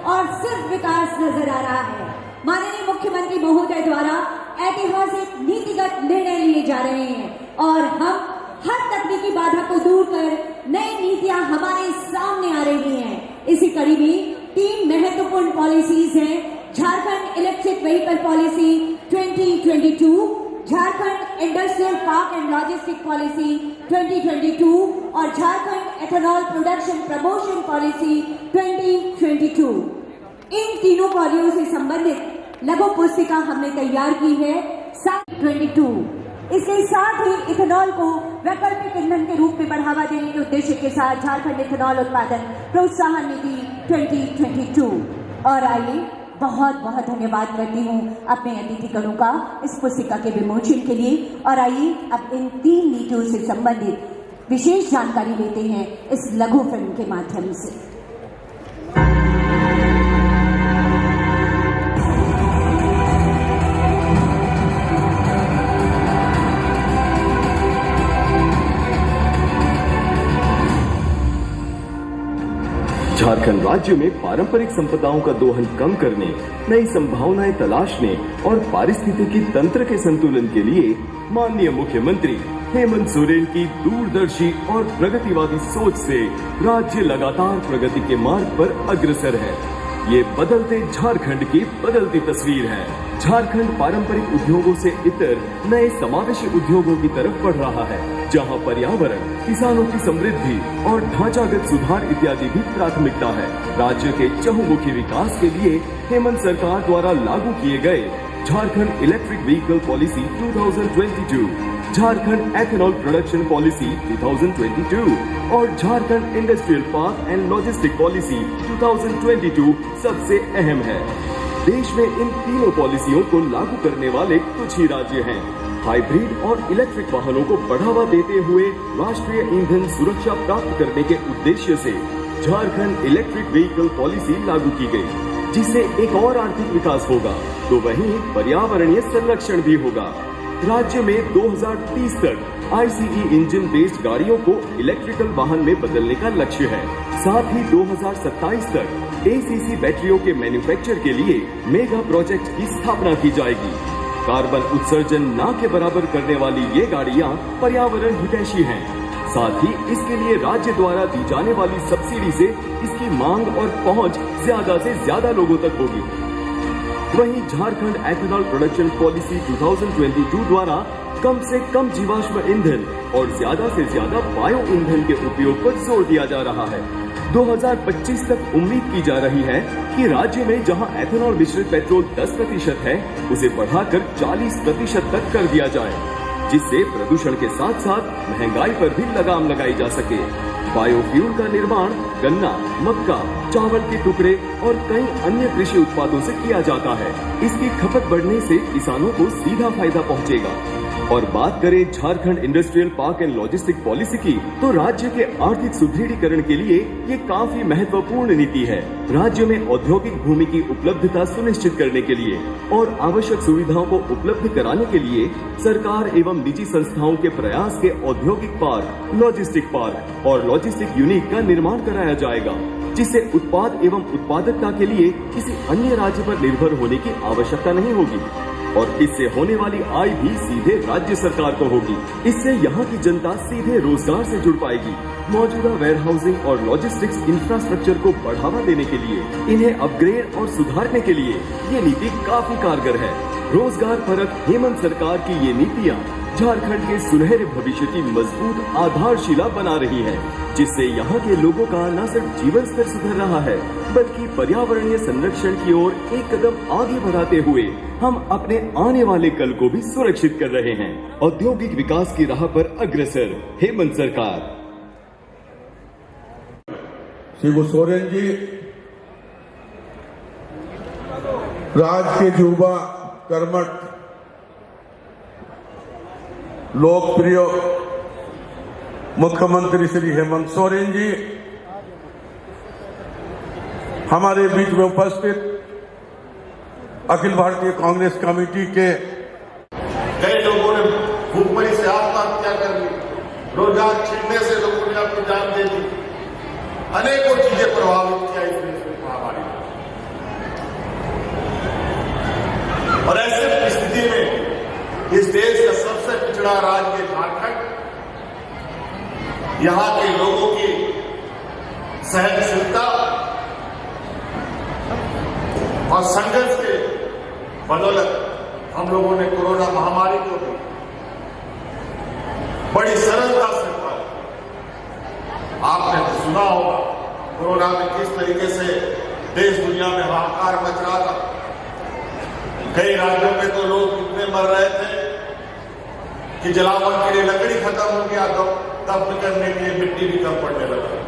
और सिर्फ विकास नजर आ रहा है। माननीय मुख्यमंत्री महोदय द्वारा ऐतिहासिक नीतिगत निर्णय लिए जा रहे हैं और हम हर तकनीकी बाधा को दूर कर नई नीतियां हमारे सामने आ रही हैं। इसी कड़ी में 3 महत्वपूर्ण पॉलिसीज हैं। Jharkhand electric vehicle policy 2022, Jharkhand industrial park and logistic policy 2022 और Jharkhand ethanol production promotion policy 2022। इन तीनों पॉलिसियों से संबंधित लघु पुस्तिका हमने तैयार की है 7/22। इसके साथ ही इथेनॉल को वैकल्पिक ईंधन के रूप में बढ़ावा देने के उद्देश्य के साथ झारखंड इथेनॉल उत्पादन प्रोत्साहन नीति 2022। और आइए बहुत बहुत धन्यवाद करती हूँ अपने अतिथिगणों का इस पुस्तिका के विमोचन के लिए। और आइए अब इन 3 नीतियों से संबंधित विशेष जानकारी लेते हैं इस लघु फिल्म के माध्यम से। झारखंड राज्य में पारंपरिक संपदाओं का दोहन कम करने, नई संभावनाएं तलाशने और पारिस्थितिकी तंत्र के संतुलन के लिए माननीय मुख्यमंत्री हेमंत सोरेन की दूरदर्शी और प्रगतिवादी सोच से राज्य लगातार प्रगति के मार्ग पर अग्रसर है। ये बदलते झारखंड की बदलती तस्वीर है। झारखंड पारंपरिक उद्योगों से इतर नए समावेशी उद्योगों की तरफ बढ़ रहा है, जहां पर्यावरण, किसानों की समृद्धि और ढांचागत सुधार इत्यादि भी प्राथमिकता है। राज्य के चहुमुखी विकास के लिए हेमंत सरकार द्वारा लागू किए गए Jharkhand electric vehicle policy 2022, Jharkhand ethanol production policy 2022 और Jharkhand industrial park and logistic policy 2022 सबसे अहम है। देश में इन तीनों पॉलिसियों को लागू करने वाले कुछ ही राज्य हैं। हाइब्रिड और इलेक्ट्रिक वाहनों को बढ़ावा देते हुए राष्ट्रीय ईंधन सुरक्षा प्राप्त करने के उद्देश्य से झारखंड इलेक्ट्रिक व्हीकल पॉलिसी लागू की गई, जिससे एक और आर्थिक विकास होगा तो वहीं पर्यावरणीय संरक्षण भी होगा। राज्य में 2030 तक ICE इंजन बेस्ड गाड़ियों को इलेक्ट्रिकल वाहन में बदलने का लक्ष्य है। साथ ही 2027 तक ACC बैटरियों के मैन्युफैक्चर के लिए मेगा प्रोजेक्ट की स्थापना की जाएगी। कार्बन उत्सर्जन न के बराबर करने वाली ये गाड़ियां पर्यावरण हितैषी हैं। साथ ही इसके लिए राज्य द्वारा दी जाने वाली सब्सिडी से इसकी मांग और पहुंच ज्यादा से ज्यादा लोगों तक होगी। वहीं झारखंड एथेनॉल प्रोडक्शन पॉलिसी 2022 द्वारा कम से कम जीवाश्म ईंधन और ज्यादा से ज्यादा बायो ईंधन के उपयोग पर जोर दिया जा रहा है। 2025 तक उम्मीद की जा रही है कि राज्य में जहां एथेनॉल मिश्रित पेट्रोल 10% है, उसे बढ़ाकर 40% तक कर दिया जाए, जिससे प्रदूषण के साथ साथ महंगाई पर भी लगाम लगाई जा सके। बायोफ्यूल का निर्माण गन्ना, मक्का, चावल के टुकड़े और कई अन्य कृषि उत्पादों से किया जाता है। इसकी खपत बढ़ने से किसानों को सीधा फायदा पहुंचेगा। और बात करें Jharkhand industrial park and logistic policy की, तो राज्य के आर्थिक सुदृढ़ीकरण के लिए ये काफी महत्वपूर्ण नीति है। राज्य में औद्योगिक भूमि की उपलब्धता सुनिश्चित करने के लिए और आवश्यक सुविधाओं को उपलब्ध कराने के लिए सरकार एवं निजी संस्थाओं के प्रयास के औद्योगिक पार्क, लॉजिस्टिक पार्क और लॉजिस्टिक यूनिट का निर्माण कराया जाएगा, जिससे उत्पाद एवं उत्पादकता के लिए किसी अन्य राज्य पर निर्भर होने की आवश्यकता नहीं होगी और इससे होने वाली आय भी सीधे राज्य सरकार को होगी। इससे यहाँ की जनता सीधे रोजगार से जुड़ पाएगी। मौजूदा वेयरहाउसिंग और लॉजिस्टिक्स इंफ्रास्ट्रक्चर को बढ़ावा देने के लिए, इन्हें अपग्रेड और सुधारने के लिए ये नीति काफी कारगर है। रोजगार परक हेमंत सरकार की ये नीतियाँ झारखंड के सुनहरे भविष्य की मजबूत आधारशिला बना रही है, जिससे यहाँ के लोगों का न सिर्फ जीवन स्तर सुधर रहा है, बल्कि पर्यावरणीय संरक्षण की ओर एक कदम आगे बढ़ाते हुए हम अपने आने वाले कल को भी सुरक्षित कर रहे हैं। औद्योगिक विकास की राह पर अग्रसर हेमंत सरकार। श्री सोरेन जी राज्य के युवा कर्मठ लोकप्रिय मुख्यमंत्री श्री हेमंत सोरेन जी हमारे बीच में उपस्थित अखिल भारतीय कांग्रेस कमेटी के कई लोगों ने भूखमरी से आत्महत्या कर ली, रोजगार छीनने से लोगों ने अपनी जान दे दी, अनेकों चीजें प्रभावित किया इस महामारी। यहाँ के लोगों की सहनशीलता और संघर्ष के बदौलत हम लोगों ने कोरोना महामारी को भी बड़ी सरलता से पार किया। आपने तो सुना होगा कोरोना में किस तरीके से देश दुनिया में हाहाकार मच रहा था। कई राज्यों में तो लोग इतने मर रहे थे कि जलावन के लिए लकड़ी खत्म हो गया, तो दफन करने के लिए मिट्टी भी कम पड़ने लगा।